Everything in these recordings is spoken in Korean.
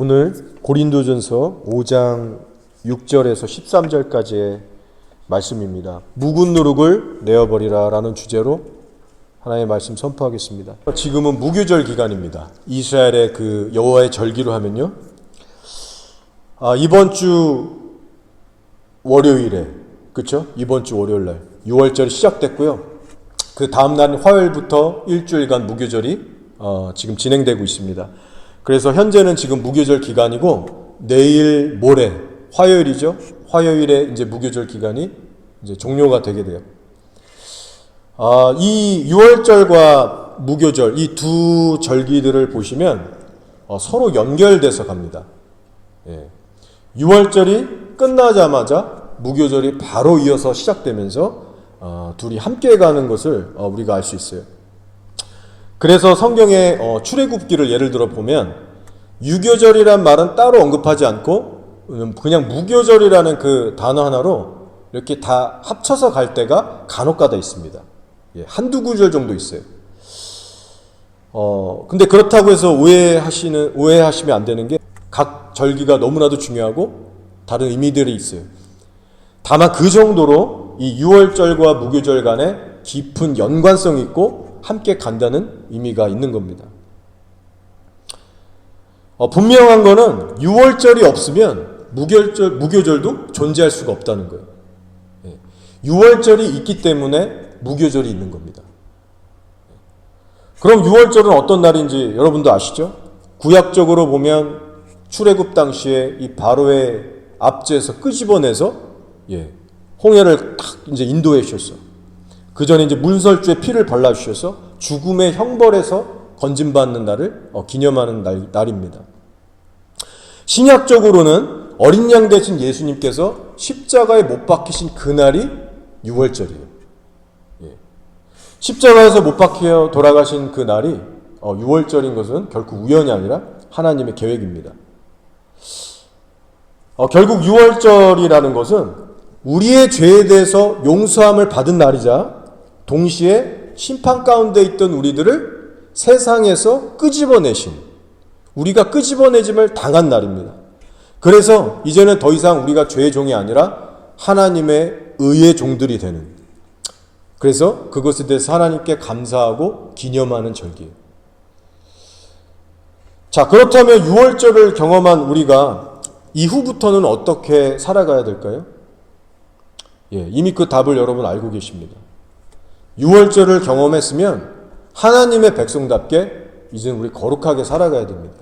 오늘 고린도전서 5장 6절에서 13절까지의 말씀입니다. 묵은 누룩을 내어버리라 라는 주제로 하나님의 말씀 선포하겠습니다. 지금은 무교절 기간입니다. 이스라엘의 그 여호와의 절기로 하면요, 이번 주 월요일에, 그렇죠? 이번 주 월요일 날 6월절이 시작됐고요. 그 다음 날 화요일부터 일주일간 무교절이 지금 진행되고 있습니다. 그래서 현재는 지금 무교절 기간이고, 내일 모레 화요일이죠. 화요일에 이제 무교절 기간이 이제 종료가 되게 돼요. 이 6월절과 무교절, 이 두 절기들을 보시면 서로 연결돼서 갑니다. 6월절이 끝나자마자 무교절이 바로 이어서 시작되면서 둘이 함께 가는 것을 우리가 알 수 있어요. 그래서 성경의 출애굽기를 예를 들어 보면 유교절이란 말은 따로 언급하지 않고 그냥 무교절이라는 그 단어 하나로 이렇게 다 합쳐서 갈 때가 간혹가다 있습니다. 한두 구절 정도 있어요. 근데 그렇다고 해서 오해하시면 안 되는 게, 각 절기가 너무나도 중요하고 다른 의미들이 있어요. 다만 그 정도로 이 6월절과 무교절 간에 깊은 연관성이 있고 함께 간다는 의미가 있는 겁니다. 분명한 거는 6월절이 없으면 무교절도 존재할 수가 없다는 거예요. 6월절이 있기 때문에 무교절이 있는 겁니다. 그럼 6월절은 어떤 날인지 여러분도 아시죠? 구약적으로 보면 출애굽 당시에 이 바로의 압제에서 끄집어내서 홍해를 탁 이제 인도해 주셨어. 그 전에 이제 문설주에 피를 발라 주셔서 죽음의 형벌에서 건짐받는 날을 기념하는 날입니다. 신약적으로는 어린 양 대신 예수님께서 십자가에 못 박히신 그날이 6월절이에요. 십자가에서 못 박혀 돌아가신 그 날이 6월절인 것은 결코 우연이 아니라 하나님의 계획입니다. 결국 6월절이라는 것은 우리의 죄에 대해서 용서함을 받은 날이자 동시에 심판 가운데 있던 우리들을 세상에서 끄집어내신, 우리가 끄집어내짐을 당한 날입니다. 그래서 이제는 더 이상 우리가 죄의 종이 아니라 하나님의 의의 종들이 되는, 그래서 그것에 대해서 하나님께 감사하고 기념하는 절기예요. 자, 그렇다면 6월절을 경험한 우리가 이후부터는 어떻게 살아가야 될까요? 이미 그 답을 여러분 알고 계십니다. 6월절을 경험했으면 하나님의 백성답게 이제는 우리 거룩하게 살아가야 됩니다.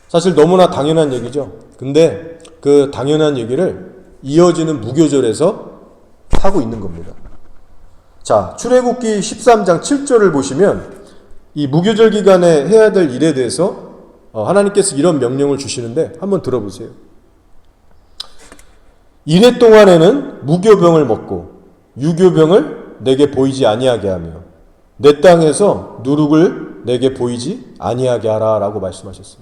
사실 너무나 당연한 얘기죠. 근데 그 당연한 얘기를 이어지는 무교절에서 하고 있는 겁니다. 자, 출애굽기 13장 7절을 보시면 이 무교절 기간에 해야 될 일에 대해서 하나님께서 이런 명령을 주시는데 한번 들어보세요. 이래 동안에는 무교병을 먹고 유교병을 내게 보이지 아니하게 하며 내 땅에서 누룩을 내게 보이지 아니하게 하라 라고 말씀하셨어요.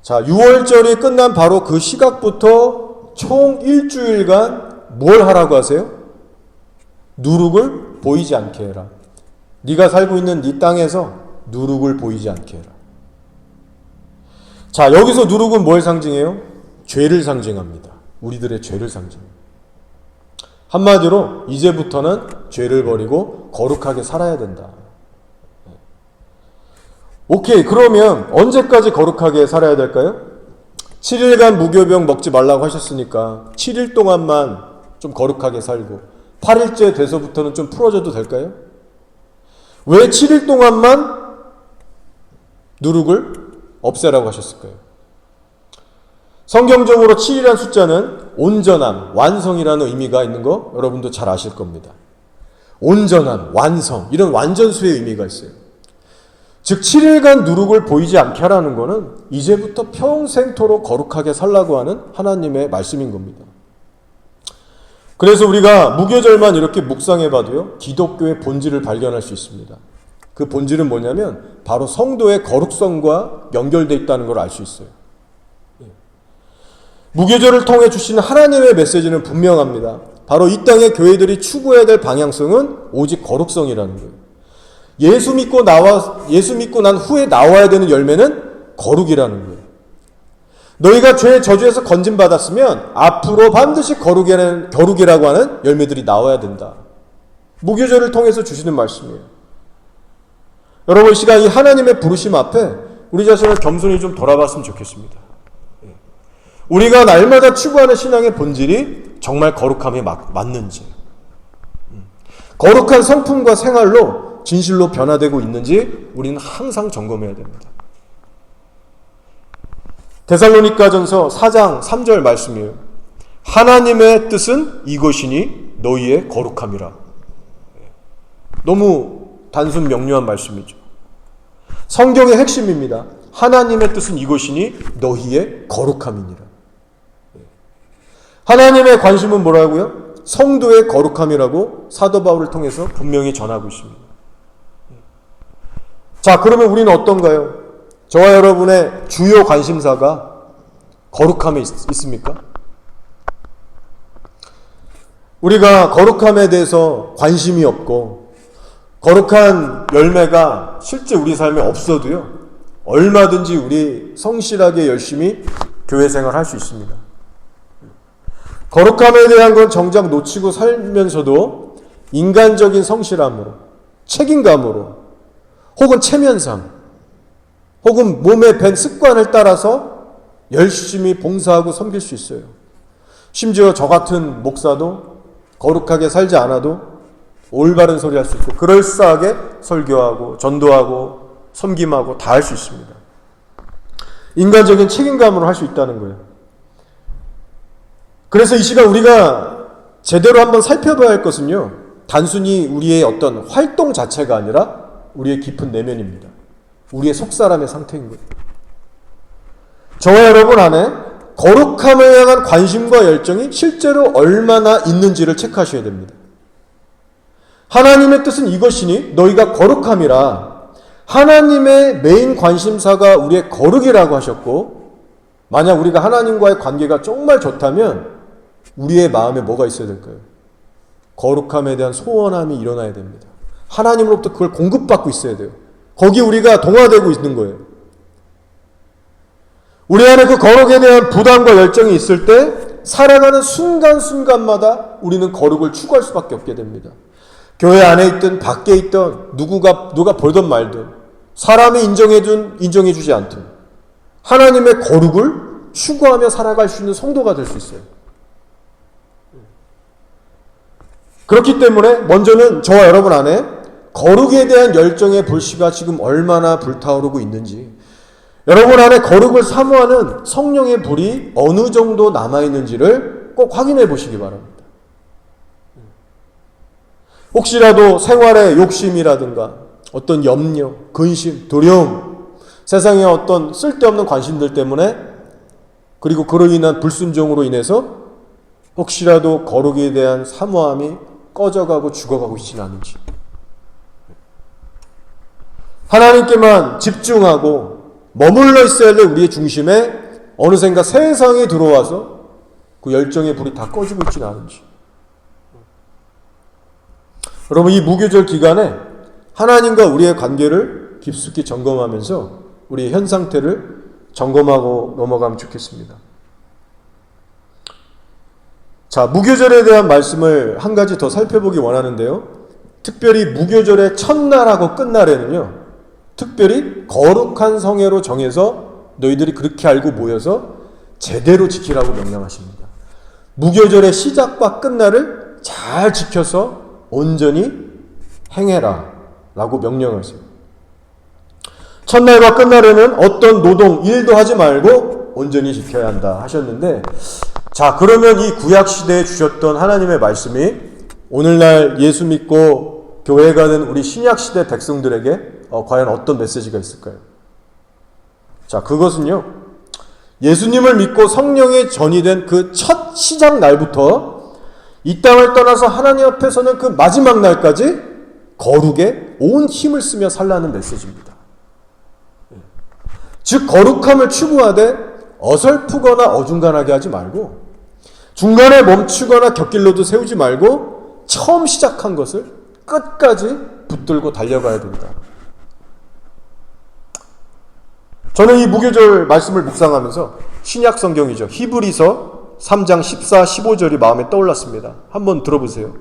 자, 6월절이 끝난 바로 그 시각부터 총 일주일간 뭘 하라고 하세요? 누룩을 보이지 않게 해라. 네가 살고 있는 네 땅에서 누룩을 보이지 않게 해라. 자, 여기서 누룩은 뭘 상징해요? 죄를 상징합니다. 우리들의 죄를 상징합니다. 한마디로 이제부터는 죄를 버리고 거룩하게 살아야 된다. 오케이, 그러면 언제까지 거룩하게 살아야 될까요? 7일간 무교병 먹지 말라고 하셨으니까 7일 동안만 좀 거룩하게 살고 8일째 돼서부터는 좀 풀어줘도 될까요? 왜 7일 동안만 누룩을 없애라고 하셨을까요? 성경적으로 7이라는 숫자는 온전함, 완성이라는 의미가 있는 거 여러분도 잘 아실 겁니다. 온전함, 완성, 이런 완전수의 의미가 있어요. 즉 7일간 누룩을 보이지 않게 하라는 것은 이제부터 평생토록 거룩하게 살라고 하는 하나님의 말씀인 겁니다. 그래서 우리가 무교절만 이렇게 묵상해봐도요, 기독교의 본질을 발견할 수 있습니다. 그 본질은 뭐냐면 바로 성도의 거룩성과 연결되어 있다는 걸 알 수 있어요. 무교절을 통해 주시는 하나님의 메시지는 분명합니다. 바로 이 땅의 교회들이 추구해야 될 방향성은 오직 거룩성이라는 거예요. 예수 믿고 난 후에 나와야 되는 열매는 거룩이라는 거예요. 너희가 죄의 저주에서 건진받았으면 앞으로 반드시 거룩이라고 하는 열매들이 나와야 된다. 무교절을 통해서 주시는 말씀이에요. 여러분, 이 시간 이 하나님의 부르심 앞에 우리 자신을 겸손히 좀 돌아봤으면 좋겠습니다. 우리가 날마다 추구하는 신앙의 본질이 정말 거룩함에 맞는지, 거룩한 성품과 생활로 진실로 변화되고 있는지 우리는 항상 점검해야 됩니다. 데살로니가전서 4장 3절 말씀이에요. 하나님의 뜻은 이것이니 너희의 거룩함이라. 너무 단순 명료한 말씀이죠. 성경의 핵심입니다. 하나님의 뜻은 이것이니 너희의 거룩함이니라. 하나님의 관심은 뭐라고요? 성도의 거룩함이라고 사도 바울을 통해서 분명히 전하고 있습니다. 자, 그러면 우리는 어떤가요? 저와 여러분의 주요 관심사가 거룩함에 있습니까? 우리가 거룩함에 대해서 관심이 없고 거룩한 열매가 실제 우리 삶에 없어도요, 얼마든지 우리 성실하게 열심히 교회 생활할 수 있습니다. 거룩함에 대한 건 정작 놓치고 살면서도 인간적인 성실함으로, 책임감으로, 혹은 체면상, 혹은 몸에 밴 습관을 따라서 열심히 봉사하고 섬길 수 있어요. 심지어 저 같은 목사도 거룩하게 살지 않아도 올바른 소리 할 수 있고 그럴싸하게 설교하고 전도하고 섬김하고 다 할 수 있습니다. 인간적인 책임감으로 할 수 있다는 거예요. 그래서 이 시간 우리가 제대로 한번 살펴봐야 할 것은요, 단순히 우리의 어떤 활동 자체가 아니라 우리의 깊은 내면입니다. 우리의 속사람의 상태인 거예요. 저와 여러분 안에 거룩함에 향한 관심과 열정이 실제로 얼마나 있는지를 체크하셔야 됩니다. 하나님의 뜻은 이것이니 너희가 거룩함이라. 하나님의 메인 관심사가 우리의 거룩이라고 하셨고, 만약 우리가 하나님과의 관계가 정말 좋다면 우리의 마음에 뭐가 있어야 될까요? 거룩함에 대한 소원함이 일어나야 됩니다. 하나님으로부터 그걸 공급받고 있어야 돼요. 거기 우리가 동화되고 있는 거예요. 우리 안에 그 거룩에 대한 부담과 열정이 있을 때 살아가는 순간순간마다 우리는 거룩을 추구할 수밖에 없게 됩니다. 교회 안에 있든 밖에 있든 누가 보던 말든 사람이 인정해주지 않든 하나님의 거룩을 추구하며 살아갈 수 있는 성도가 될 수 있어요. 그렇기 때문에 먼저는 저와 여러분 안에 거룩에 대한 열정의 불씨가 지금 얼마나 불타오르고 있는지, 여러분 안에 거룩을 사모하는 성령의 불이 어느 정도 남아있는지를 꼭 확인해 보시기 바랍니다. 혹시라도 생활의 욕심이라든가 어떤 염려, 근심, 두려움, 세상의 어떤 쓸데없는 관심들 때문에, 그리고 그로 인한 불순종으로 인해서 혹시라도 거룩에 대한 사모함이 꺼져가고 죽어가고 있지는 않은지, 하나님께만 집중하고 머물러 있어야 할 우리의 중심에 어느샌가 세상이 들어와서 그 열정의 불이 다 꺼지고 있지는 않은지. 여러분, 이 무교절 기간에 하나님과 우리의 관계를 깊숙이 점검하면서 우리의 현 상태를 점검하고 넘어가면 좋겠습니다. 자, 무교절에 대한 말씀을 한 가지 더 살펴보기 원하는데요. 특별히 무교절의 첫날하고 끝날에는요, 특별히 거룩한 성회로 정해서 너희들이 그렇게 알고 모여서 제대로 지키라고 명령하십니다. 무교절의 시작과 끝날을 잘 지켜서 온전히 행해라 라고 명령하세요. 첫날과 끝날에는 어떤 노동, 일도 하지 말고 온전히 지켜야 한다 하셨는데, 자, 그러면 이 구약시대에 주셨던 하나님의 말씀이 오늘날 예수 믿고 교회가 된 우리 신약시대 백성들에게 과연 어떤 메시지가 있을까요? 자, 그것은요, 예수님을 믿고 성령의 전이 된 그 첫 시작 날부터 이 땅을 떠나서 하나님 앞에 서는 그 마지막 날까지 거룩에 온 힘을 쓰며 살라는 메시지입니다. 즉, 거룩함을 추구하되 어설프거나 어중간하게 하지 말고, 중간에 멈추거나 곁길로도 세우지 말고 처음 시작한 것을 끝까지 붙들고 달려가야 된다. 저는 이 무교절 말씀을 묵상하면서 신약 성경이죠. 히브리서 3장 14, 15절이 마음에 떠올랐습니다. 한번 들어보세요.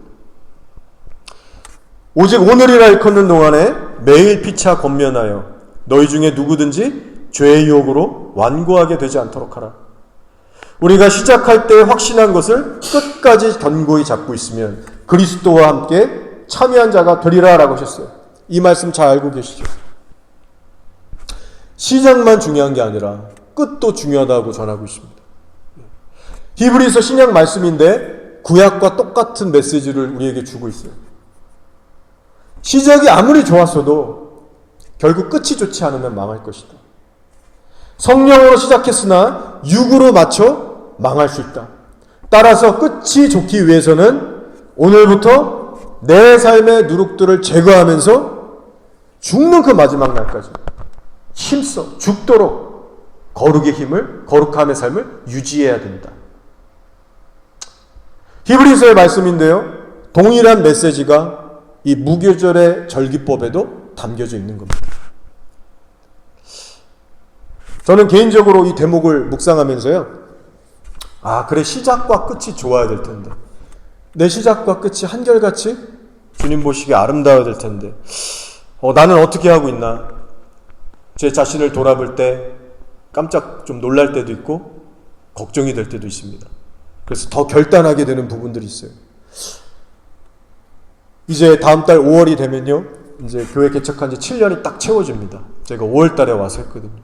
오직 오늘이라 일컫는 동안에 매일 피차 권면하여 너희 중에 누구든지 죄의 유혹으로 완고하게 되지 않도록 하라. 우리가 시작할 때 확신한 것을 끝까지 견고히 잡고 있으면 그리스도와 함께 참여한 자가 되리라 라고 하셨어요. 이 말씀 잘 알고 계시죠? 시작만 중요한 게 아니라 끝도 중요하다고 전하고 있습니다. 히브리서 신약 말씀인데 구약과 똑같은 메시지를 우리에게 주고 있어요. 시작이 아무리 좋았어도 결국 끝이 좋지 않으면 망할 것이다. 성령으로 시작했으나 육으로 맞춰 망할 수 있다. 따라서 끝이 좋기 위해서는 오늘부터 내 삶의 누룩들을 제거하면서 죽는 그 마지막 날까지 힘써 죽도록 거룩의 힘을, 거룩함의 삶을 유지해야 된다. 히브리서의 말씀인데요, 동일한 메시지가 이 무교절의 절기법에도 담겨져 있는 겁니다. 저는 개인적으로 이 대목을 묵상하면서요, 그래, 시작과 끝이 좋아야 될 텐데, 내 시작과 끝이 한결같이 주님 보시기에 아름다워야 될 텐데, 나는 어떻게 하고 있나? 제 자신을 돌아볼 때 깜짝 좀 놀랄 때도 있고 걱정이 될 때도 있습니다. 그래서 더 결단하게 되는 부분들이 있어요. 이제 다음 달 5월이 되면요, 이제 교회 개척한 지 7년이 딱 채워집니다. 제가 5월 달에 와서 했거든요.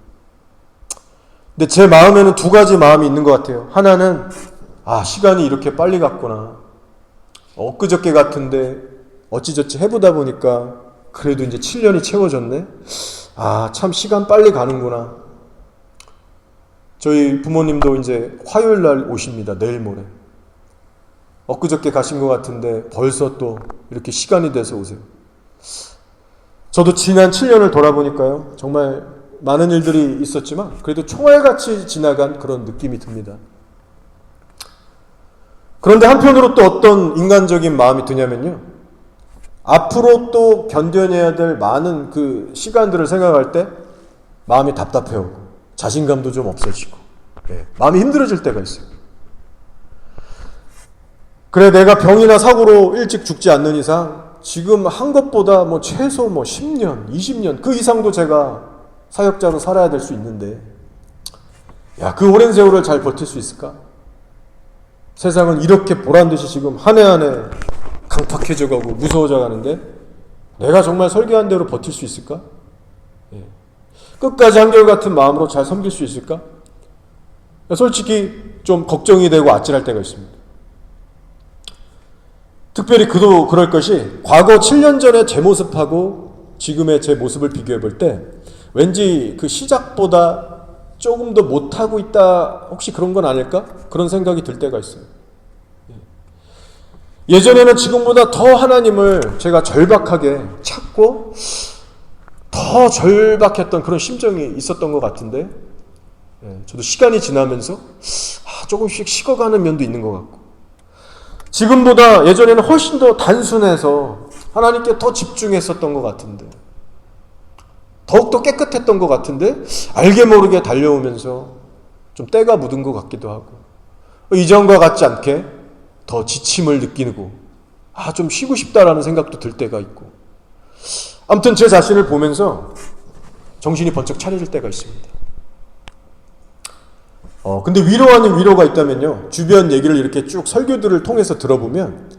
근데 제 마음에는 두 가지 마음이 있는 것 같아요. 하나는 시간이 이렇게 빨리 갔구나. 엊그저께 같은데 어찌저찌 해보다 보니까 그래도 이제 7년이 채워졌네. 참 시간 빨리 가는구나. 저희 부모님도 이제 화요일 날 오십니다. 내일 모레. 엊그저께 가신 것 같은데 벌써 또 이렇게 시간이 돼서 오세요. 저도 지난 7년을 돌아보니까요, 정말 많은 일들이 있었지만 그래도 총알같이 지나간 그런 느낌이 듭니다. 그런데 한편으로 또 어떤 인간적인 마음이 드냐면요, 앞으로 또 견뎌내야 될 많은 그 시간들을 생각할 때 마음이 답답해오고 자신감도 좀 없어지고 마음이 힘들어질 때가 있어요. 그래, 내가 병이나 사고로 일찍 죽지 않는 이상 지금 한 것보다 최소 10년, 20년 그 이상도 제가 사역자로 살아야 될 수 있는데, 그 오랜 세월을 잘 버틸 수 있을까? 세상은 이렇게 보란듯이 지금 한 해 한 해 강팍해져 가고 무서워져 가는데 내가 정말 설계한 대로 버틸 수 있을까? 끝까지 한결같은 마음으로 잘 섬길 수 있을까? 솔직히 좀 걱정이 되고 아찔할 때가 있습니다. 특별히 그럴 것이 과거 7년 전의 제 모습하고 지금의 제 모습을 비교해 볼 때 왠지 그 시작보다 조금 더 못하고 있다, 혹시 그런 건 아닐까? 그런 생각이 들 때가 있어요. 예전에는 지금보다 더 하나님을 제가 절박하게 찾고 더 절박했던 그런 심정이 있었던 것 같은데, 저도 시간이 지나면서 조금씩 식어가는 면도 있는 것 같고, 지금보다 예전에는 훨씬 더 단순해서 하나님께 더 집중했었던 것 같은데, 더욱더 깨끗했던 것 같은데 알게 모르게 달려오면서 좀 때가 묻은 것 같기도 하고, 이전과 같지 않게 더 지침을 느끼고 좀 쉬고 싶다라는 생각도 들 때가 있고, 아무튼 제 자신을 보면서 정신이 번쩍 차려질 때가 있습니다. 근데 위로 아닌 위로가 있다면요, 주변 얘기를 이렇게 쭉 설교들을 통해서 들어보면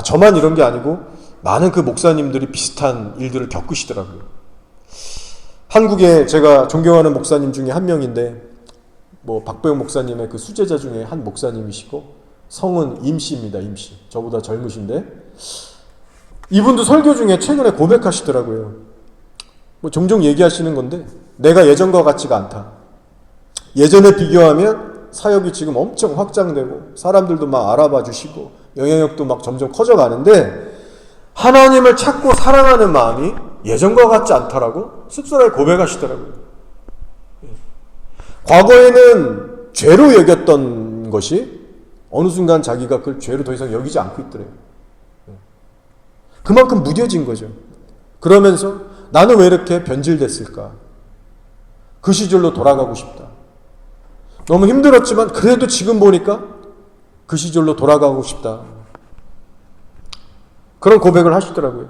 저만 이런 게 아니고 많은 그 목사님들이 비슷한 일들을 겪으시더라고요. 한국에 제가 존경하는 목사님 중에 한 명인데, 박보영 목사님의 그 수제자 중에 한 목사님이시고, 성은 임씨입니다. 임씨. 저보다 젊으신데, 이분도 설교 중에 최근에 고백하시더라고요. 종종 얘기하시는 건데, 내가 예전과 같지가 않다. 예전에 비교하면 사역이 지금 엄청 확장되고 사람들도 막 알아봐 주시고 영향력도 막 점점 커져가는데, 하나님을 찾고 사랑하는 마음이 예전과 같지 않다라고 씁쓸하게 고백하시더라고요. 과거에는 죄로 여겼던 것이 어느 순간 자기가 그걸 죄로 더 이상 여기지 않고 있더래요. 그만큼 무뎌진 거죠. 그러면서 나는 왜 이렇게 변질됐을까? 그 시절로 돌아가고 싶다. 너무 힘들었지만 그래도 지금 보니까 그 시절로 돌아가고 싶다. 그런 고백을 하시더라고요.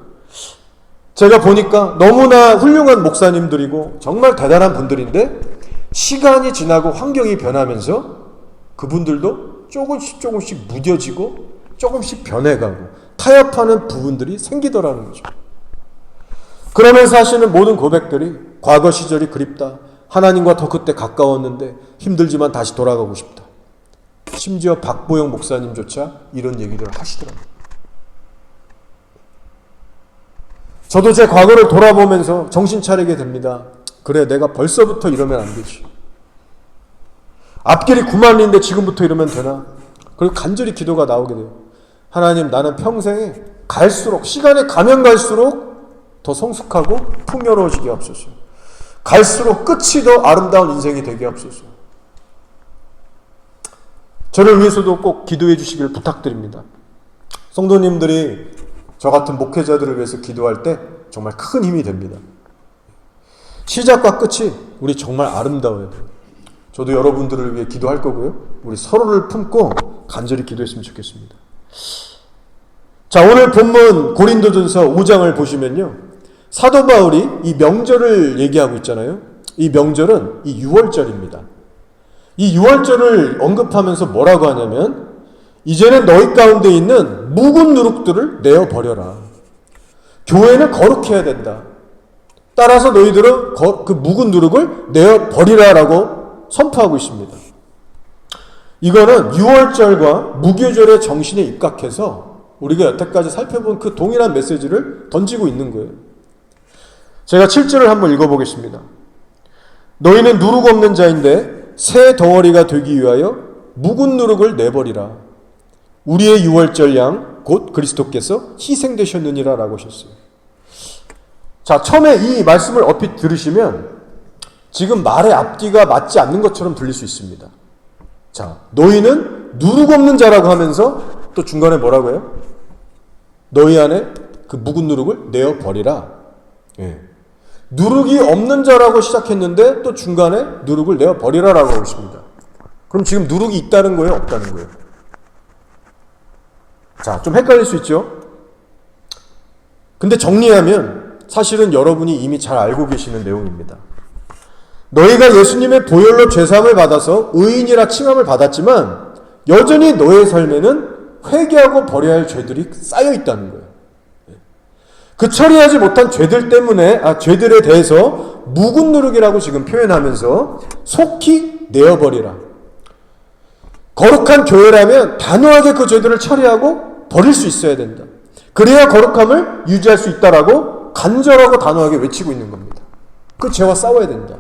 제가 보니까 너무나 훌륭한 목사님들이고 정말 대단한 분들인데 시간이 지나고 환경이 변하면서 그분들도 조금씩 무뎌지고 조금씩 변해가고 타협하는 부분들이 생기더라는 거죠. 그러면서 하시는 모든 고백들이 과거 시절이 그립다. 하나님과 더 그때 가까웠는데 힘들지만 다시 돌아가고 싶다. 심지어 박보영 목사님조차 이런 얘기들을 하시더라고요. 저도 제 과거를 돌아보면서 정신 차리게 됩니다. 그래, 내가 벌써부터 이러면 안 되지. 앞길이 9만리인데 지금부터 이러면 되나? 그리고 간절히 기도가 나오게 돼요. 하나님, 나는 평생에 갈수록, 시간이 가면 갈수록 더 성숙하고 풍요로워지게 하옵소서. 갈수록 끝이 더 아름다운 인생이 되게 하옵소서. 저를 위해서도 꼭 기도해 주시길 부탁드립니다. 성도님들이 저 같은 목회자들을 위해서 기도할 때 정말 큰 힘이 됩니다. 시작과 끝이 우리 정말 아름다워야 돼요. 저도 여러분들을 위해 기도할 거고요. 우리 서로를 품고 간절히 기도했으면 좋겠습니다. 자, 오늘 본문 고린도전서 5장을 보시면요. 사도 바울이 이 명절을 얘기하고 있잖아요. 이 명절은 이 유월절입니다. 이 유월절을 언급하면서 뭐라고 하냐면 이제는 너희 가운데 있는 묵은 누룩들을 내어버려라. 교회는 거룩해야 된다. 따라서 너희들은 그 묵은 누룩을 내어버리라라고 선포하고 있습니다. 이거는 유월절과 무교절의 정신에 입각해서 우리가 여태까지 살펴본 그 동일한 메시지를 던지고 있는 거예요. 제가 7절을 한번 읽어보겠습니다. 너희는 누룩 없는 자인데 새 덩어리가 되기 위하여 묵은 누룩을 내버리라. 우리의 유월절 양 곧 그리스도께서 희생되셨느니라 라고 하셨어요. 자, 처음에 이 말씀을 얼핏 들으시면 지금 말의 앞뒤가 맞지 않는 것처럼 들릴 수 있습니다. 자, 너희는 누룩 없는 자라고 하면서 또 중간에 뭐라고 해요? 너희 안에 그 묵은 누룩을 내어버리라. 예. 누룩이 없는 자라고 시작했는데 또 중간에 누룩을 내어버리라라고 하고 있습니다. 그럼 지금 누룩이 있다는 거예요? 없다는 거예요? 자, 좀 헷갈릴 수 있죠? 근데 정리하면 사실은 여러분이 이미 잘 알고 계시는 내용입니다. 너희가 예수님의 보혈로 죄사함을 받아서 의인이라 칭함을 받았지만 여전히 너의 삶에는 회개하고 버려야 할 죄들이 쌓여 있다는 거예요. 그 처리하지 못한 죄들 때문에 죄들에 대해서 묵은 누룩이라고 지금 표현하면서 속히 내어버리라. 거룩한 교회라면 단호하게 그 죄들을 처리하고 버릴 수 있어야 된다. 그래야 거룩함을 유지할 수 있다라고 간절하고 단호하게 외치고 있는 겁니다. 그 죄와 싸워야 된다.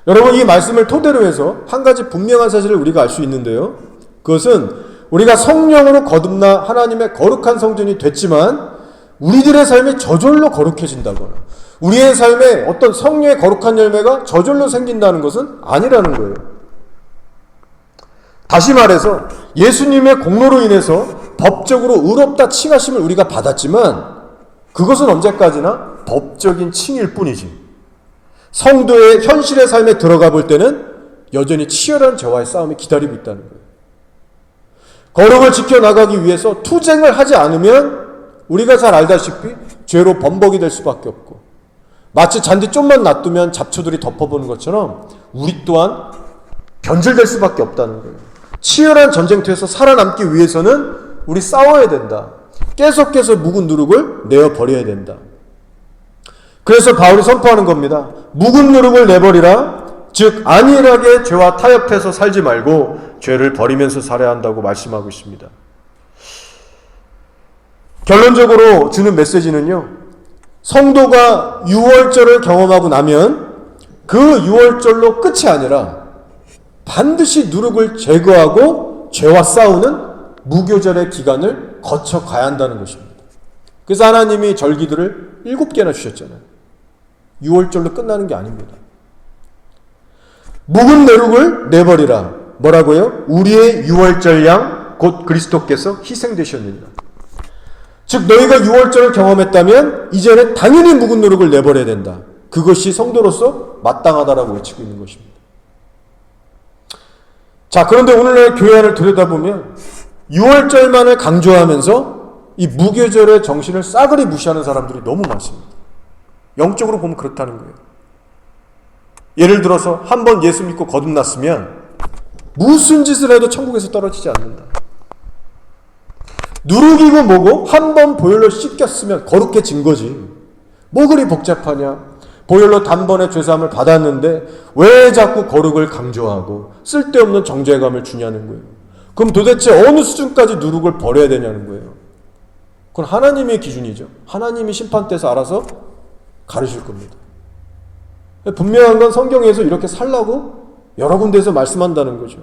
여러분, 이 말씀을 토대로 해서 한 가지 분명한 사실을 우리가 알 수 있는데요. 그것은 우리가 성령으로 거듭나 하나님의 거룩한 성전이 됐지만 우리들의 삶이 저절로 거룩해진다거나 우리의 삶에 어떤 성령의 거룩한 열매가 저절로 생긴다는 것은 아니라는 거예요. 다시 말해서 예수님의 공로로 인해서 법적으로 의롭다 칭하심을 우리가 받았지만 그것은 언제까지나 법적인 칭일 뿐이지 성도의 현실의 삶에 들어가 볼 때는 여전히 치열한 죄와의 싸움이 기다리고 있다는 거예요. 거룩을 지켜나가기 위해서 투쟁을 하지 않으면 우리가 잘 알다시피 죄로 범벅이 될 수밖에 없고 마치 잔디 좀만 놔두면 잡초들이 덮어보는 것처럼 우리 또한 변질될 수밖에 없다는 거예요. 치열한 전쟁터에서 살아남기 위해서는 우리 싸워야 된다. 계속해서 묵은 누룩을 내어버려야 된다. 그래서 바울이 선포하는 겁니다. 묵은 누룩을 내버리라. 즉 안일하게 죄와 타협해서 살지 말고 죄를 버리면서 살아야 한다고 말씀하고 있습니다. 결론적으로 주는 메시지는요. 성도가 유월절을 경험하고 나면 그 유월절로 끝이 아니라 반드시 누룩을 제거하고 죄와 싸우는 무교절의 기간을 거쳐 가야 한다는 것입니다. 그래서 하나님이 절기들을 7개나 주셨잖아요. 6월절로 끝나는 게 아닙니다. 묵은 누룩을 내버리라. 뭐라고요? 우리의 6월절 양 곧 그리스도께서 희생되셨느니라. 즉 너희가 유월절을 경험했다면 이제는 당연히 묵은 누룩을 내버려야 된다. 그것이 성도로서 마땅하다라고 외치고 있는 것입니다. 자, 그런데 오늘날 교회 안을 들여다보면 유월절만을 강조하면서 이 무교절의 정신을 싸그리 무시하는 사람들이 너무 많습니다. 영적으로 보면 그렇다는 거예요. 예를 들어서 한 번 예수 믿고 거듭났으면 무슨 짓을 해도 천국에서 떨어지지 않는다. 누룩이고 뭐고 한 번 보혈로 씻겼으면 거룩해진 거지. 뭐 그리 복잡하냐. 보혈로 단번에 죄사함을 받았는데 왜 자꾸 거룩을 강조하고 쓸데없는 정죄감을 주냐는 거예요. 그럼 도대체 어느 수준까지 누룩을 버려야 되냐는 거예요. 그건 하나님의 기준이죠. 하나님이 심판대에서 알아서 가르칠 겁니다. 분명한 건 성경에서 이렇게 살라고 여러 군데에서 말씀한다는 거죠.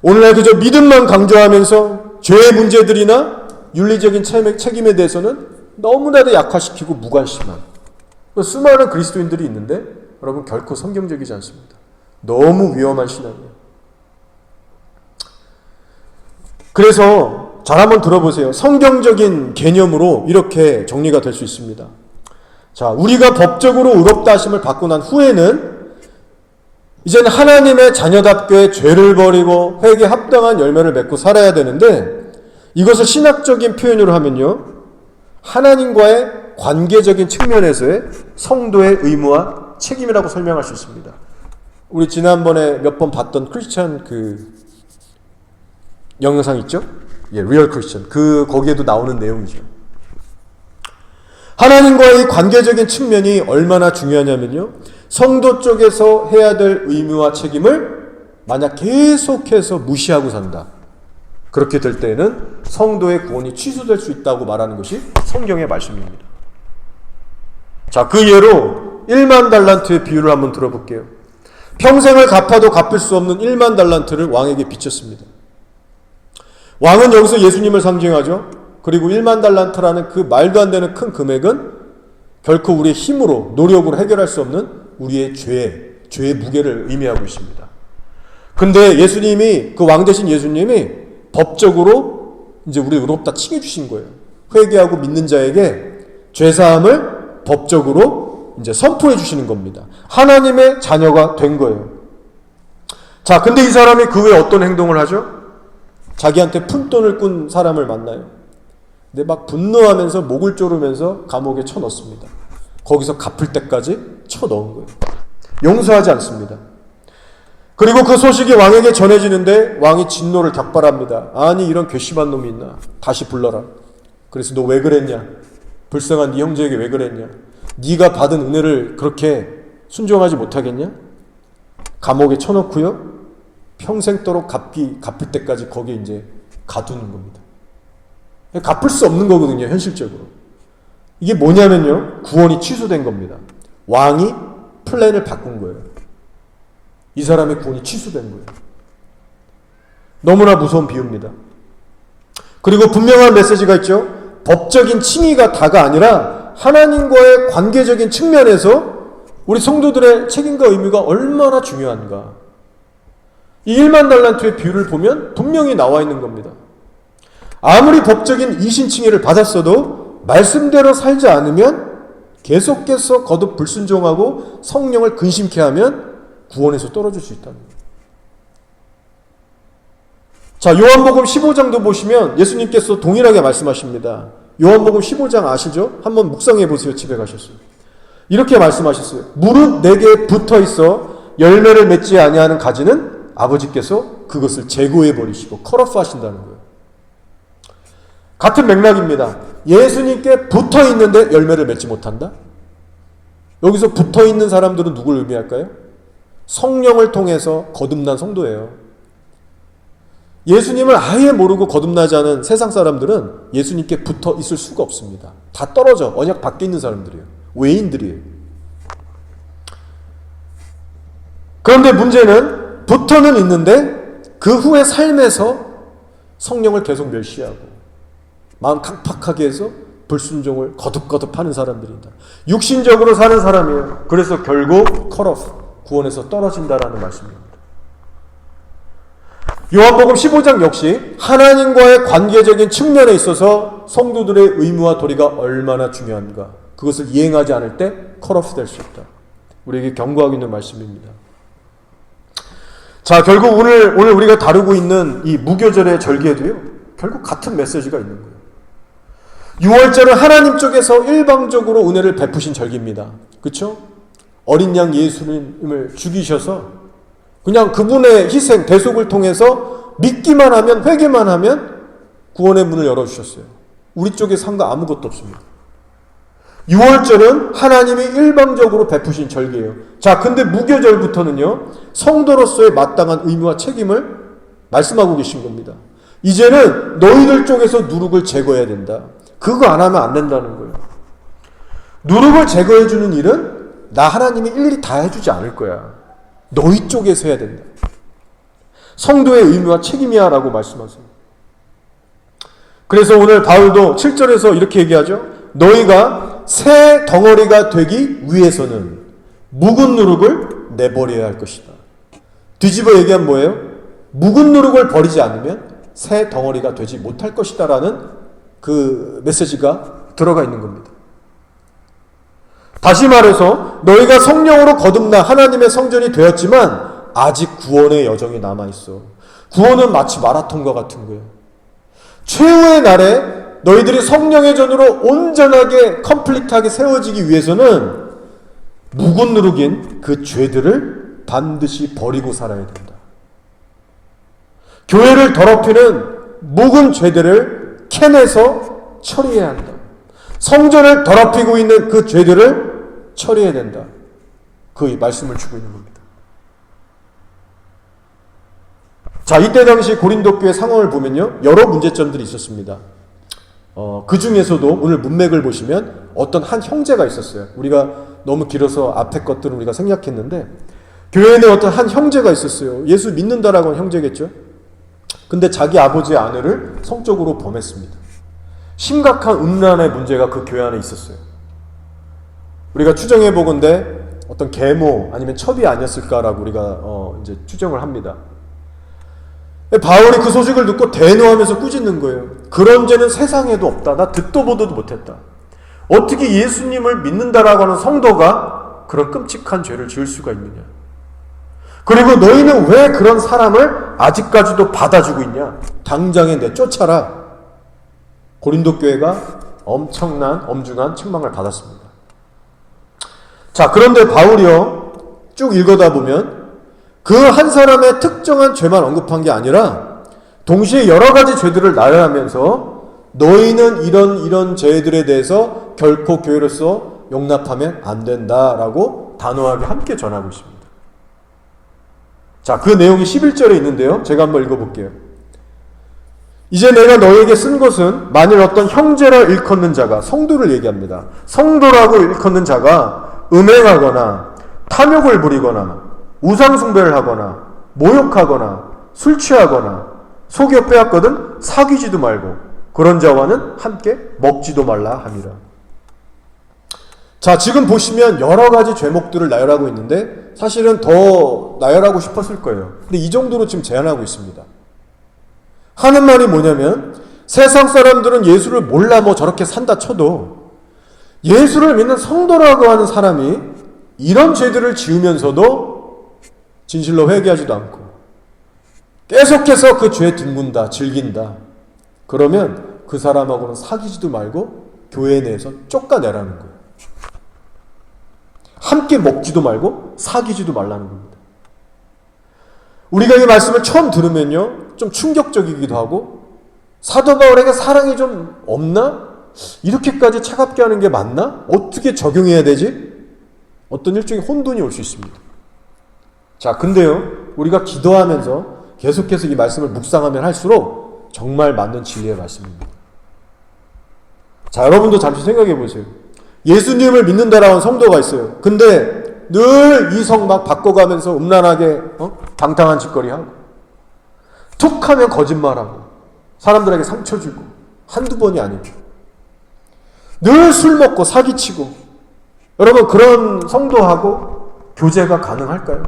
오늘날 그저 믿음만 강조하면서 죄의 문제들이나 윤리적인 책임에 대해서는 너무나도 약화시키고 무관심한 수많은 그리스도인들이 있는데 여러분 결코 성경적이지 않습니다. 너무 위험한 신앙이에요. 그래서 잘 한번 들어보세요. 성경적인 개념으로 이렇게 정리가 될 수 있습니다. 자, 우리가 법적으로 의롭다 하심을 받고 난 후에는 이제는 하나님의 자녀답게 죄를 버리고 회개에 합당한 열매를 맺고 살아야 되는데 이것을 신학적인 표현으로 하면요. 하나님과의 관계적인 측면에서의 성도의 의무와 책임이라고 설명할 수 있습니다. 우리 지난번에 몇 번 봤던 크리스찬 영상 있죠? 예, 리얼 크리스찬. 거기에도 나오는 내용이죠. 하나님과의 관계적인 측면이 얼마나 중요하냐면요. 성도 쪽에서 해야 될 의무와 책임을 만약 계속해서 무시하고 산다. 그렇게 될 때에는 성도의 구원이 취소될 수 있다고 말하는 것이 성경의 말씀입니다. 자, 그 예로 1만 달란트의 비유를 한번 들어볼게요. 평생을 갚아도 갚을 수 없는 1만 달란트를 왕에게 비쳤습니다. 왕은 여기서 예수님을 상징하죠. 그리고 1만 달란트라는 그 말도 안 되는 큰 금액은 결코 우리의 힘으로 노력으로 해결할 수 없는 우리의 죄의 무게를 의미하고 있습니다. 근데 예수님이 그 왕 대신 예수님이 법적으로 이제 우리 의롭다 칭해 주신 거예요. 회개하고 믿는 자에게 죄사함을 법적으로 이제 선포해 주시는 겁니다. 하나님의 자녀가 된 거예요. 자, 근데 이 사람이 그 후에 어떤 행동을 하죠? 자기한테 푼돈을 꾼 사람을 만나요. 근데 막 분노하면서 목을 조르면서 감옥에 쳐넣습니다. 거기서 갚을 때까지 쳐넣은 거예요. 용서하지 않습니다. 그리고 그 소식이 왕에게 전해지는데 왕이 진노를 격발합니다. 아니 이런 괘씸한 놈이 있나? 다시 불러라. 그래서 너 왜 그랬냐? 불쌍한 네 형제에게 왜 그랬냐? 네가 받은 은혜를 그렇게 순종하지 못하겠냐? 감옥에 쳐넣고요. 평생도록 갚을 때까지 거기에 이제 가두는 겁니다. 갚을 수 없는 거거든요, 현실적으로. 이게 뭐냐면요, 구원이 취소된 겁니다. 왕이 플랜을 바꾼 거예요. 이 사람의 구원이 취소된 거예요. 너무나 무서운 비유입니다. 그리고 분명한 메시지가 있죠. 법적인 칭의가 다가 아니라 하나님과의 관계적인 측면에서 우리 성도들의 책임과 의무가 얼마나 중요한가. 이 1만 달란트의 비유를 보면 분명히 나와 있는 겁니다. 아무리 법적인 이신칭의를 받았어도 말씀대로 살지 않으면 계속해서 거듭 불순종하고 성령을 근심케 하면 구원에서 떨어질 수 있다는 거예요. 자, 요한복음 15장도 보시면 예수님께서 동일하게 말씀하십니다. 요한복음 15장 아시죠? 한번 묵상해 보세요. 집에 가셔서. 이렇게 말씀하셨어요. 무릇 내게 붙어 있어 열매를 맺지 아니하는 가지는 아버지께서 그것을 제거해 버리시고 컷오프 하신다는 거예요. 같은 맥락입니다. 예수님께 붙어 있는데 열매를 맺지 못한다? 여기서 붙어 있는 사람들은 누굴 의미할까요? 성령을 통해서 거듭난 성도예요. 예수님을 아예 모르고 거듭나지 않은 세상 사람들은 예수님께 붙어 있을 수가 없습니다. 다 떨어져. 언약 밖에 있는 사람들이에요. 외인들이에요. 그런데 문제는 붙어는 있는데 그 후의 삶에서 성령을 계속 멸시하고 마음 강팍하게 해서 불순종을 거듭거듭 하는 사람들입니다. 육신적으로 사는 사람이에요. 그래서 결국 컷오프, 구원에서 떨어진다라는 말씀입니다. 요한복음 15장 역시 하나님과의 관계적인 측면에 있어서 성도들의 의무와 도리가 얼마나 중요한가, 그것을 이행하지 않을 때 컷오프 될 수 있다. 우리에게 경고하고 있는 말씀입니다. 자, 결국 오늘 우리가 다루고 있는 이 무교절의 절기에도요, 결국 같은 메시지가 있는 거예요. 6월절은 하나님 쪽에서 일방적으로 은혜를 베푸신 절기입니다. 그렇죠? 어린 양 예수님을 죽이셔서 그냥 그분의 희생, 대속을 통해서 믿기만 하면, 회개만 하면 구원의 문을 열어주셨어요. 우리 쪽에 상관 아무것도 없습니다. 6월절은 하나님이 일방적으로 베푸신 절기예요. 자, 근데 무교절부터는요, 성도로서의 마땅한 의무와 책임을 말씀하고 계신 겁니다. 이제는 너희들 쪽에서 누룩을 제거해야 된다. 그거 안 하면 안 된다는 거예요. 누룩을 제거해주는 일은 나 하나님이 일일이 다 해주지 않을 거야. 너희 쪽에서 해야 된다. 성도의 의무와 책임이야 라고 말씀하세요. 그래서 오늘 바울도 7절에서 이렇게 얘기하죠. 너희가 새 덩어리가 되기 위해서는 묵은 누룩을 내버려야 할 것이다. 뒤집어 얘기하면 뭐예요? 묵은 누룩을 버리지 않으면 새 덩어리가 되지 못할 것이다 라는 그 메시지가 들어가 있는 겁니다. 다시 말해서 너희가 성령으로 거듭나 하나님의 성전이 되었지만 아직 구원의 여정이 남아있어. 구원은 마치 마라톤과 같은 거예요. 최후의 날에 너희들이 성령의 전으로 온전하게 컴플리트하게 세워지기 위해서는 묵은 누룩인 그 죄들을 반드시 버리고 살아야 된다. 교회를 더럽히는 묵은 죄들을 캐내서 처리해야 한다. 성전을 더럽히고 있는 그 죄들을 처리해야 된다. 그 말씀을 주고 있는 겁니다. 자, 이때 당시 고린도 교회 상황을 보면요, 여러 문제점들이 있었습니다. 그 중에서도 오늘 문맥을 보시면 어떤 한 형제가 있었어요. 우리가 너무 길어서 앞에 것들은 우리가 생략했는데, 교회 내 어떤 한 형제가 있었어요. 예수 믿는다라고 하는 형제겠죠. 근데 자기 아버지의 아내를 성적으로 범했습니다. 심각한 음란의 문제가 그 교회 안에 있었어요. 우리가 추정해 보건대 어떤 계모 아니면 첩이 아니었을까라고 우리가 이제 추정을 합니다. 바울이 그 소식을 듣고 대노하면서 꾸짖는 거예요. 그런 죄는 세상에도 없다. 나 듣도 보도도 못했다. 어떻게 예수님을 믿는다라고 하는 성도가 그런 끔찍한 죄를 지을 수가 있느냐. 그리고 너희는 왜 그런 사람을 아직까지도 받아주고 있냐. 당장에 내쫓아라. 고린도 교회가 엄청난 엄중한 책망을 받았습니다. 자, 그런데 바울이요, 쭉 읽어다 보면 그 한 사람의 특정한 죄만 언급한 게 아니라 동시에 여러 가지 죄들을 나열하면서 너희는 이런 죄들에 대해서 결코 교회로서 용납하면 안 된다라고 단호하게 함께 전하고 있습니다. 자, 그 내용이 11절에 있는데요. 제가 한번 읽어볼게요. 이제 내가 너에게 쓴 것은 만일 어떤 형제라 일컫는 자가, 성도를 얘기합니다. 성도라고 일컫는 자가 음행하거나 탐욕을 부리거나 우상숭배를 하거나 모욕하거나 술 취하거나 속여 빼앗거든 사귀지도 말고 그런 자와는 함께 먹지도 말라 함이라. 자, 지금 보시면 여러 가지 죄목들을 나열하고 있는데 사실은 더 나열하고 싶었을 거예요. 근데 이 정도로 지금 제한하고 있습니다. 하는 말이 뭐냐면 세상 사람들은 예수를 몰라 뭐 저렇게 산다 쳐도 예수를 믿는 성도라고 하는 사람이 이런 죄들을 지으면서도 진실로 회개하지도 않고 계속해서 그 죄에 뒹군다, 즐긴다. 그러면 그 사람하고는 사귀지도 말고 교회 내에서 쫓아내라는 거예요. 함께 먹지도 말고 사귀지도 말라는 겁니다. 우리가 이 말씀을 처음 들으면요, 좀 충격적이기도 하고 사도 바울에게 사랑이 좀 없나? 이렇게까지 차갑게 하는 게 맞나? 어떻게 적용해야 되지? 어떤 일종의 혼돈이 올 수 있습니다. 자, 근데요, 우리가 기도하면서 계속해서 이 말씀을 묵상하면 할수록 정말 맞는 진리의 말씀입니다. 자, 여러분도 잠시 생각해 보세요. 예수님을 믿는다라는 성도가 있어요. 근데 늘 이성 막 바꿔가면서 음란하게 방탕한 짓거리하고 툭 하면 거짓말하고 사람들에게 상처 주고 한두 번이 아니고 늘 술 먹고 사기치고, 여러분 그런 성도하고 교제가 가능할까요?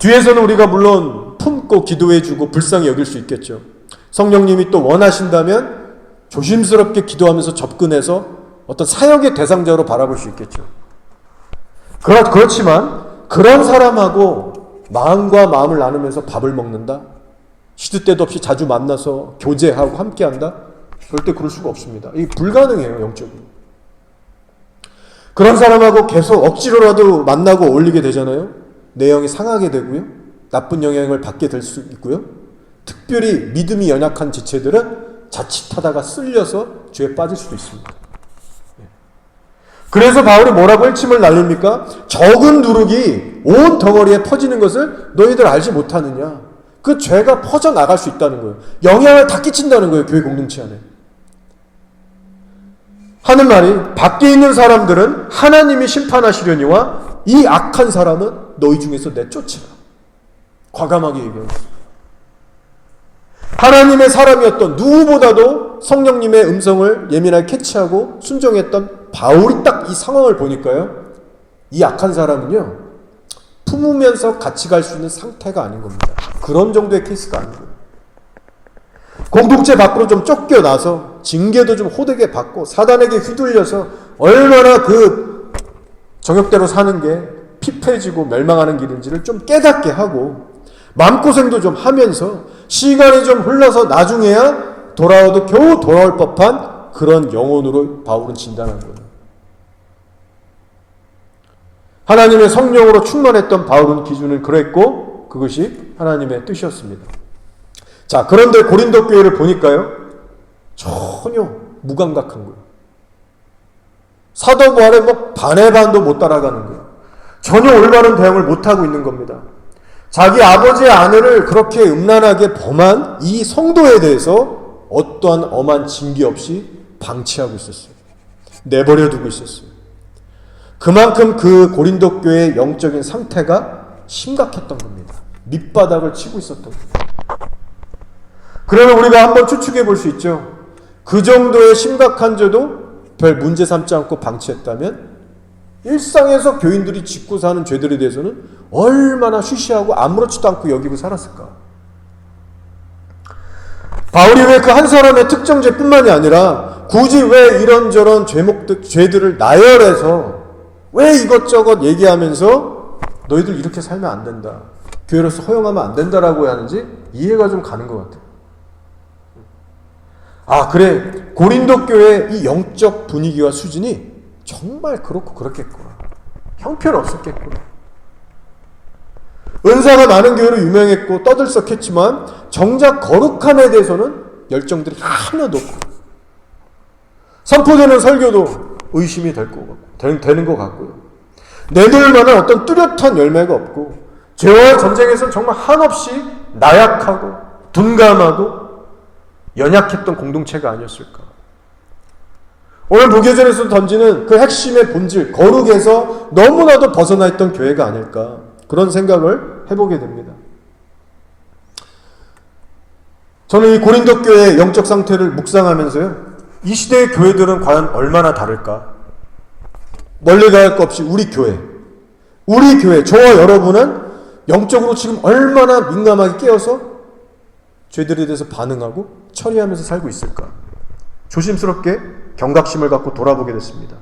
뒤에서는 우리가 물론 품고 기도해주고 불쌍히 여길 수 있겠죠. 성령님이 또 원하신다면 조심스럽게 기도하면서 접근해서 어떤 사역의 대상자로 바라볼 수 있겠죠. 그렇지만 그런 사람하고 마음과 마음을 나누면서 밥을 먹는다? 시도 때도 없이 자주 만나서 교제하고 함께한다? 절대 그럴 수가 없습니다. 이게 불가능해요, 영적으로. 그런 사람하고 계속 억지로라도 만나고 어울리게 되잖아요. 내 영이 상하게 되고요. 나쁜 영향을 받게 될 수 있고요. 특별히 믿음이 연약한 지체들은 자칫하다가 쓸려서 죄에 빠질 수도 있습니다. 그래서 바울이 뭐라고 일침을 날립니까? 적은 누룩이 온 덩어리에 퍼지는 것을 너희들 알지 못하느냐. 그 죄가 퍼져나갈 수 있다는 거예요. 영향을 다 끼친다는 거예요. 교회 공동체 안에. 하는 말이 밖에 있는 사람들은 하나님이 심판하시려니와 이 악한 사람은 너희 중에서 내쫓으라. 과감하게 얘기하고 있습니다. 하나님의 사람이었던 누구보다도 성령님의 음성을 예민하게 캐치하고 순종했던 바울이 딱 이 상황을 보니까요. 이 악한 사람은요. 품으면서 같이 갈 수 있는 상태가 아닌 겁니다. 그런 정도의 케이스가 아닌 거예요. 공동체 밖으로 좀 쫓겨나서 징계도 좀 호되게 받고 사단에게 휘둘려서 얼마나 그 정욕대로 사는 게 피폐해지고 멸망하는 길인지를 좀 깨닫게 하고 마음고생도 좀 하면서 시간이 좀 흘러서 나중에야 돌아와도 겨우 돌아올 법한 그런 영혼으로 바울은 진단한 거예요. 하나님의 성령으로 충만했던 바울은 기준은 그랬고 그것이 하나님의 뜻이었습니다. 자, 그런데 고린도 교회를 보니까요. 전혀 무감각한 거예요. 사도 바울의 반의 반도 못 따라가는 거예요. 전혀 올바른 대응을 못하고 있는 겁니다. 자기 아버지의 아내를 그렇게 음란하게 범한 이 성도에 대해서 어떠한 엄한 징계 없이 방치하고 있었어요. 내버려 두고 있었어요. 그만큼 그 고린도 교회의 영적인 상태가 심각했던 겁니다. 밑바닥을 치고 있었던 겁니다. 그러면 우리가 한번 추측해 볼 수 있죠. 그 정도의 심각한 죄도 별 문제 삼지 않고 방치했다면 일상에서 교인들이 짓고 사는 죄들에 대해서는 얼마나 쉬쉬하고 아무렇지도 않고 여기고 살았을까. 바울이 왜 그 한 사람의 특정 죄뿐만이 아니라 굳이 왜 이런저런 죄들을 나열해서 왜 이것저것 얘기하면서 너희들 이렇게 살면 안 된다. 교회로서 허용하면 안 된다라고 하는지 이해가 좀 가는 것 같아요. 아, 그래. 고린도 교회의 이 영적 분위기와 수준이 정말 그렇고 그렇겠구나. 형편없었겠구나. 은사가 많은 교회로 유명했고 떠들썩했지만 정작 거룩함에 대해서는 열정들이 하나도 없고 선포되는 설교도 의심이 되는 것 같고요. 내놓을 만한 어떤 뚜렷한 열매가 없고 죄와의 전쟁에서는 정말 한없이 나약하고 둔감하고 연약했던 공동체가 아니었을까. 오늘 무교전에서 던지는 그 핵심의 본질, 거룩에서 너무나도 벗어나 있던 교회가 아닐까. 그런 생각을 해보게 됩니다. 저는 이 고린도 교회의 영적 상태를 묵상하면서요. 이 시대의 교회들은 과연 얼마나 다를까. 멀리 갈 것 없이 우리 교회, 저와 여러분은 영적으로 지금 얼마나 민감하게 깨어서 죄들에 대해서 반응하고 처리하면서 살고 있을까. 조심스럽게 경각심을 갖고 돌아보게 됐습니다.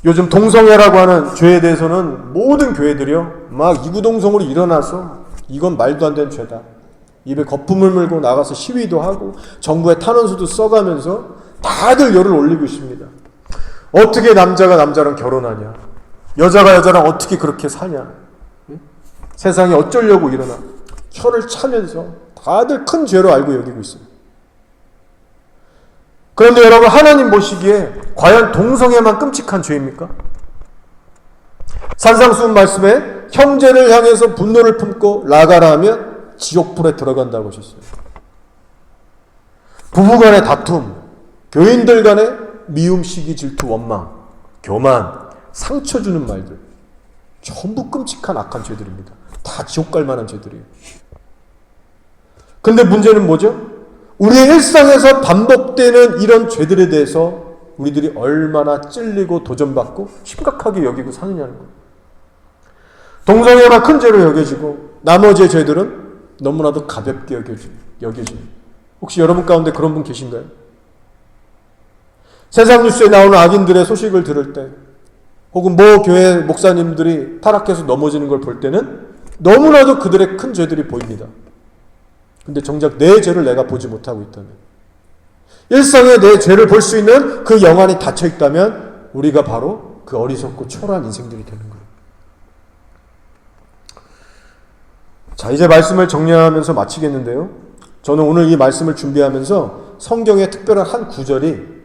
요즘 동성애라고 하는 죄에 대해서는 모든 교회들이요 막 이구동성으로 일어나서 이건 말도 안 되는 죄다. 입에 거품을 물고 나가서 시위도 하고 정부의 탄원서도 써가면서 다들 열을 올리고 있습니다. 어떻게 남자가 남자랑 결혼하냐? 여자가 여자랑 어떻게 그렇게 사냐? 세상에 어쩌려고 일어나? 혀를 차면서 다들 큰 죄로 알고 여기고 있어요. 그런데 여러분, 하나님 보시기에 과연 동성애만 끔찍한 죄입니까? 산상수훈 말씀에 형제를 향해서 분노를 품고 나가라 하면 지옥불에 들어간다고 하셨어요. 부부간의 다툼, 교인들 간의 미움, 시기, 질투, 원망, 교만, 상처 주는 말들, 전부 끔찍한 악한 죄들입니다. 다 지옥 갈 만한 죄들이에요. 근데 문제는 뭐죠? 우리의 일상에서 반복되는 이런 죄들에 대해서 우리들이 얼마나 찔리고 도전받고 심각하게 여기고 사느냐는 거예요. 동성애가 큰 죄로 여겨지고 나머지의 죄들은 너무나도 가볍게 여겨지고 혹시 여러분 가운데 그런 분 계신가요? 세상 뉴스에 나오는 악인들의 소식을 들을 때 혹은 모 교회 목사님들이 타락해서 넘어지는 걸 볼 때는 너무나도 그들의 큰 죄들이 보입니다. 근데 정작 내 죄를 내가 보지 못하고 있다면, 일상에 내 죄를 볼 수 있는 그 영안이 닫혀 있다면 우리가 바로 그 어리석고 초라한 인생들이 되는 거예요. 자, 이제 말씀을 정리하면서 마치겠는데요. 저는 오늘 이 말씀을 준비하면서 성경의 특별한 한 구절이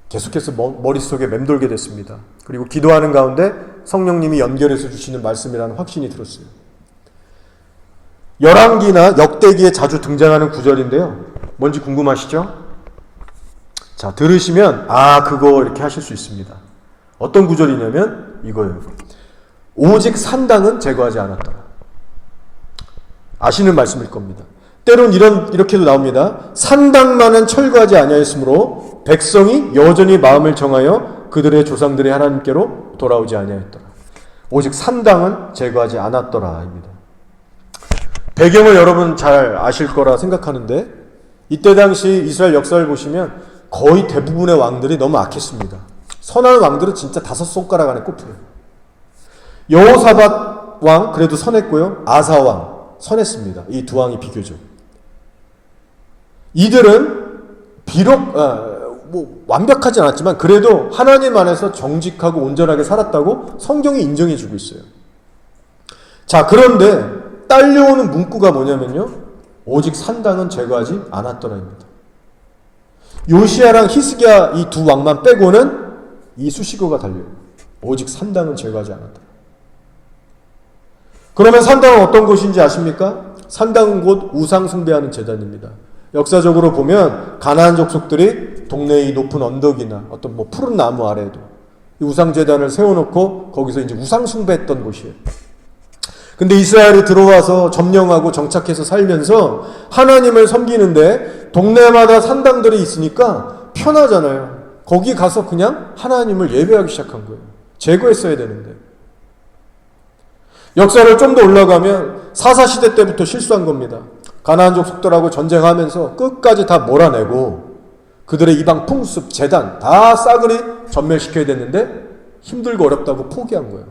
계속해서 머릿속에 맴돌게 됐습니다. 그리고 기도하는 가운데 성령님이 연결해서 주시는 말씀이라는 확신이 들었어요. 열왕기나 역대기에 자주 등장하는 구절인데요. 뭔지 궁금하시죠? 자, 들으시면 그거 이렇게 하실 수 있습니다. 어떤 구절이냐면 이거예요. 오직 산당은 제거하지 않았더라. 아시는 말씀일 겁니다. 때론 이렇게도 나옵니다. 산당만은 철거하지 아니하였으므로 백성이 여전히 마음을 정하여 그들의 조상들의 하나님께로 돌아오지 아니하였더라. 오직 산당은 제거하지 않았더라입니다. 배경을 여러분 잘 아실 거라 생각하는데, 이때 당시 이스라엘 역사를 보시면 거의 대부분의 왕들이 너무 악했습니다. 선한 왕들은 진짜 5손가락 안에 꼽혀요. 여호사밧 왕 그래도 선했고요. 아사 왕 선했습니다. 이 두 왕이 비교적. 이들은 비록 완벽하지 않았지만 그래도 하나님 안에서 정직하고 온전하게 살았다고 성경이 인정해 주고 있어요. 자, 그런데 딸려오는 문구가 뭐냐면요. 오직 산당은 제거하지 않았더라입니다. 요시야랑 히스기야 이 두 왕만 빼고는 이 수식어가 달려요. 오직 산당은 제거하지 않았더라. 그러면 산당은 어떤 곳인지 아십니까? 산당은 곧 우상 숭배하는 제단입니다. 역사적으로 보면 가나안 족속들이 동네의 높은 언덕이나 어떤 푸른 나무 아래에도 우상 제단을 세워놓고 거기서 이제 우상 숭배했던 곳이에요. 근데 이스라엘이 들어와서 점령하고 정착해서 살면서 하나님을 섬기는데 동네마다 산당들이 있으니까 편하잖아요. 거기 가서 그냥 하나님을 예배하기 시작한 거예요. 제거했어야 되는데. 역사를 좀 더 올라가면 사사시대 때부터 실수한 겁니다. 가나안 족속들하고 전쟁하면서 끝까지 다 몰아내고 그들의 이방 풍습, 제단 다 싸그리 전멸시켜야 됐는데 힘들고 어렵다고 포기한 거예요.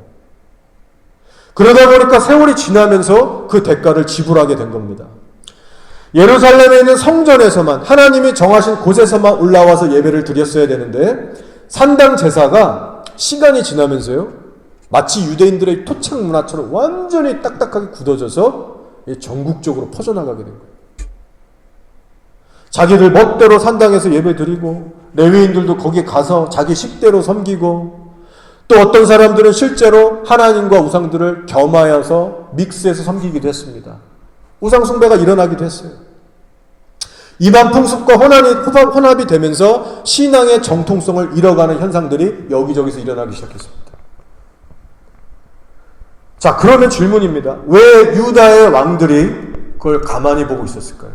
그러다 보니까 세월이 지나면서 그 대가를 지불하게 된 겁니다. 예루살렘에 있는 성전에서만, 하나님이 정하신 곳에서만 올라와서 예배를 드렸어야 되는데 산당 제사가 시간이 지나면서요, 마치 유대인들의 토착 문화처럼 완전히 딱딱하게 굳어져서 전국적으로 퍼져나가게 된 거예요. 자기들 멋대로 산당에서 예배 드리고 레위인들도 거기 가서 자기 식대로 섬기고, 또 어떤 사람들은 실제로 하나님과 우상들을 겸하여서 믹스해서 섬기기도 했습니다. 우상 숭배가 일어나기도 했어요. 이방 풍습과 혼합이 되면서 신앙의 정통성을 잃어가는 현상들이 여기저기서 일어나기 시작했습니다. 자, 그러면 질문입니다. 왜 유다의 왕들이 그걸 가만히 보고 있었을까요?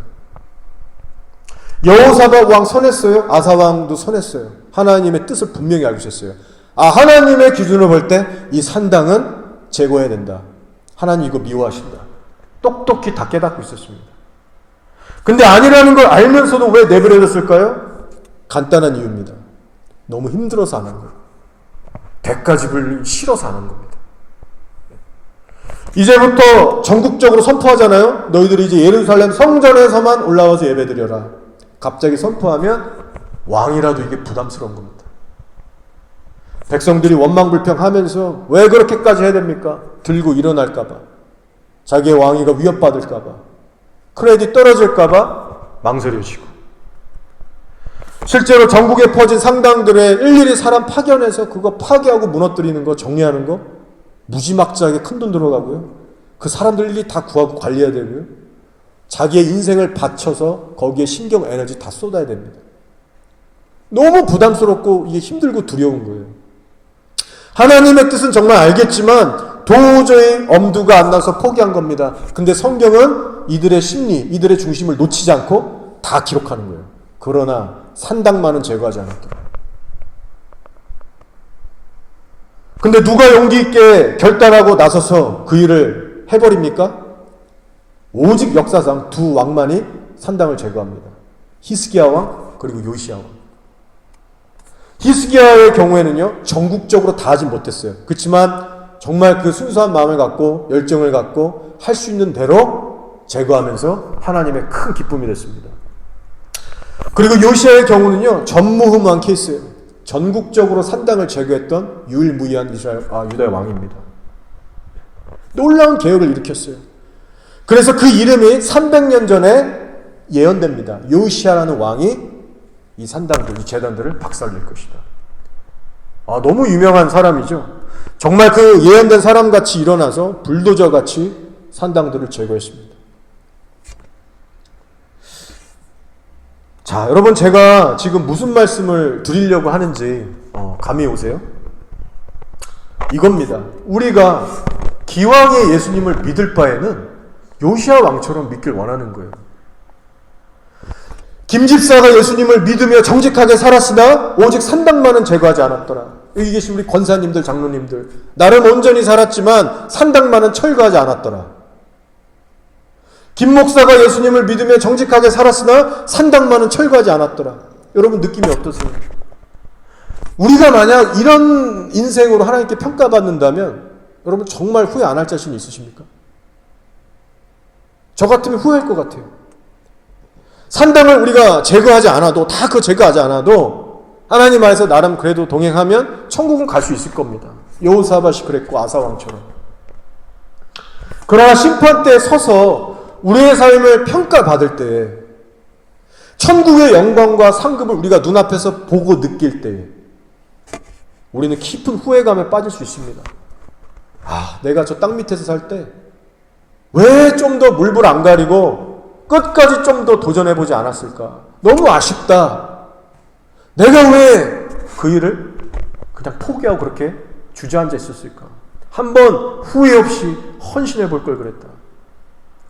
여호사밧 왕 선했어요. 아사 왕도 선했어요. 하나님의 뜻을 분명히 알고 있었어요. 하나님의 기준으로 볼 때 이 산당은 제거해야 된다. 하나님 이거 미워하신다. 똑똑히 다 깨닫고 있었습니다. 근데 아니라는 걸 알면서도 왜 내버려뒀을까요? 간단한 이유입니다. 너무 힘들어서 안 한 거예요. 대가 지불이 싫어서 안 한 겁니다. 이제부터 전국적으로 선포하잖아요. 너희들이 이제 예루살렘 성전에서만 올라와서 예배드려라. 갑자기 선포하면 왕이라도 이게 부담스러운 겁니다. 백성들이 원망불평하면서 왜 그렇게까지 해야 됩니까? 들고 일어날까봐, 자기의 왕위가 위협받을까봐, 크레딧 떨어질까봐 망설여지고, 실제로 전국에 퍼진 상당들의 일일이 사람 파견해서 그거 파괴하고 무너뜨리는 거, 정리하는 거 무지막지하게 큰돈 들어가고요. 그 사람들 일일이 다 구하고 관리해야 되고요. 자기의 인생을 바쳐서 거기에 신경, 에너지 다 쏟아야 됩니다. 너무 부담스럽고 이게 힘들고 두려운 거예요. 하나님의 뜻은 정말 알겠지만 도저히 엄두가 안 나서 포기한 겁니다. 근데 성경은 이들의 심리, 이들의 중심을 놓치지 않고 다 기록하는 거예요. 그러나 산당만은 제거하지 않았다. 근데 누가 용기 있게 결단하고 나서서 그 일을 해버립니까? 오직 역사상 두 왕만이 산당을 제거합니다. 히스기야 왕 그리고 요시야 왕. 히스기야의 경우에는요, 전국적으로 다 하진 못했어요. 그렇지만 정말 그 순수한 마음을 갖고 열정을 갖고 할 수 있는 대로 제거하면서 하나님의 큰 기쁨이 됐습니다. 그리고 요시야의 경우는요, 전무후무한 케이스예요. 전국적으로 산당을 제거했던 유일무이한 유다의 왕입니다. 놀라운 개혁을 일으켰어요. 그래서 그 이름이 300년 전에 예언됩니다. 요시야라는 왕이 이 산당들, 이 제단들을 박살낼 것이다. 너무 유명한 사람이죠. 정말 그 예언된 사람같이 일어나서 불도저같이 산당들을 제거했습니다. 자, 여러분, 제가 지금 무슨 말씀을 드리려고 하는지 감이 오세요? 이겁니다. 우리가 기왕에 예수님을 믿을 바에는 요시야 왕처럼 믿길 원하는 거예요. 김집사가 예수님을 믿으며 정직하게 살았으나 오직 산당만은 제거하지 않았더라. 여기 계신 우리 권사님들, 장로님들, 나름 온전히 살았지만 산당만은 철거하지 않았더라. 김 목사가 예수님을 믿으며 정직하게 살았으나 산당만은 철거하지 않았더라. 여러분 느낌이 어떠세요? 우리가 만약 이런 인생으로 하나님께 평가받는다면 여러분 정말 후회 안 할 자신 있으십니까? 저 같으면 후회할 것 같아요. 산당을 우리가 제거하지 않아도, 다 그거 제거하지 않아도 하나님 안에서 나름 그래도 동행하면 천국은 갈 수 있을 겁니다. 여호사밧이 그랬고 아사왕처럼. 그러나 심판대에 서서 우리의 삶을 평가받을 때 천국의 영광과 상급을 우리가 눈앞에서 보고 느낄 때 우리는 깊은 후회감에 빠질 수 있습니다. 내가 저 땅 밑에서 살 때 왜 좀 더 물불 안 가리고 끝까지 좀 더 도전해보지 않았을까? 너무 아쉽다. 내가 왜 그 일을 그냥 포기하고 그렇게 주저앉아 있었을까? 한번 후회 없이 헌신해 볼 걸 그랬다.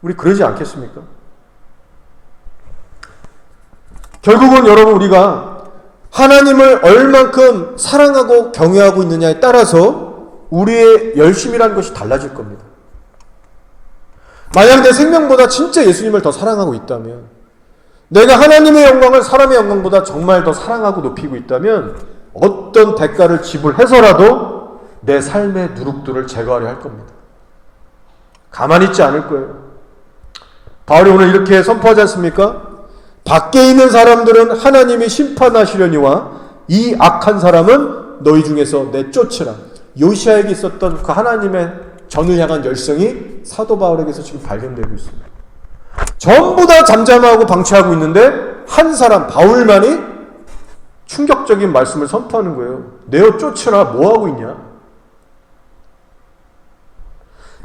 우리 그러지 않겠습니까? 결국은 여러분 우리가 하나님을 얼만큼 사랑하고 경외하고 있느냐에 따라서 우리의 열심이라는 것이 달라질 겁니다. 만약 내 생명보다 진짜 예수님을 더 사랑하고 있다면, 내가 하나님의 영광을 사람의 영광보다 정말 더 사랑하고 높이고 있다면 어떤 대가를 지불해서라도 내 삶의 누룩들을 제거하려 할 겁니다. 가만히 있지 않을 거예요. 바울이 오늘 이렇게 선포하지 않습니까? 밖에 있는 사람들은 하나님이 심판하시려니와 이 악한 사람은 너희 중에서 내쫓으라. 요시야에게 있었던 그 하나님의 전을 향한 열성이 사도 바울에게서 지금 발견되고 있습니다. 전부 다 잠잠하고 방치하고 있는데 한 사람 바울만이 충격적인 말씀을 선포하는 거예요. 내어 쫓으라. 뭐하고 있냐?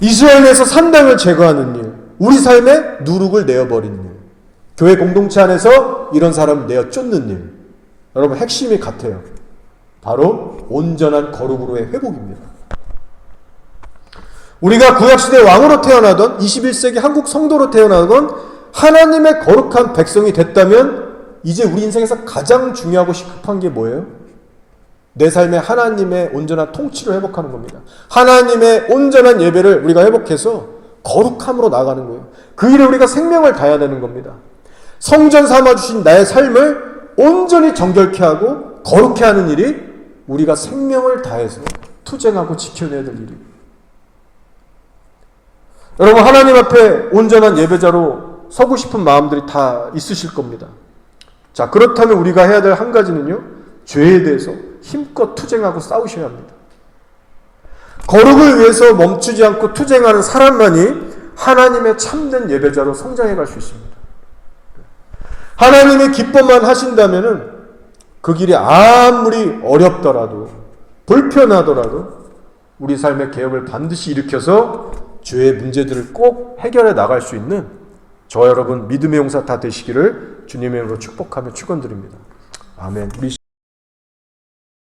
이스라엘에서 산당을 제거하는 일, 우리 삶에 누룩을 내어버리는 일, 교회 공동체 안에서 이런 사람을 내어 쫓는 일, 여러분 핵심이 같아요. 바로 온전한 거룩으로의 회복입니다. 우리가 구약시대 왕으로 태어나던 21세기 한국 성도로 태어나던 하나님의 거룩한 백성이 됐다면 이제 우리 인생에서 가장 중요하고 시급한 게 뭐예요? 내 삶에 하나님의 온전한 통치를 회복하는 겁니다. 하나님의 온전한 예배를 우리가 회복해서 거룩함으로 나아가는 거예요. 그 일에 우리가 생명을 다해야 되는 겁니다. 성전 삼아주신 나의 삶을 온전히 정결케 하고 거룩케 하는 일이 우리가 생명을 다해서 투쟁하고 지켜내야 될 일이에요. 여러분 하나님 앞에 온전한 예배자로 서고 싶은 마음들이 다 있으실 겁니다. 자, 그렇다면 우리가 해야 될 한 가지는요, 죄에 대해서 힘껏 투쟁하고 싸우셔야 합니다. 거룩을 위해서 멈추지 않고 투쟁하는 사람만이 하나님의 참된 예배자로 성장해 갈 수 있습니다. 하나님의 기뻐만 하신다면은 그 길이 아무리 어렵더라도 불편하더라도 우리 삶의 개혁을 반드시 일으켜서 죄의 문제들을 꼭 해결해 나갈 수 있는 저와 여러분 믿음의 용사 다 되시기를 주님의 이름으로 축복하며 축원드립니다. 아멘. 우리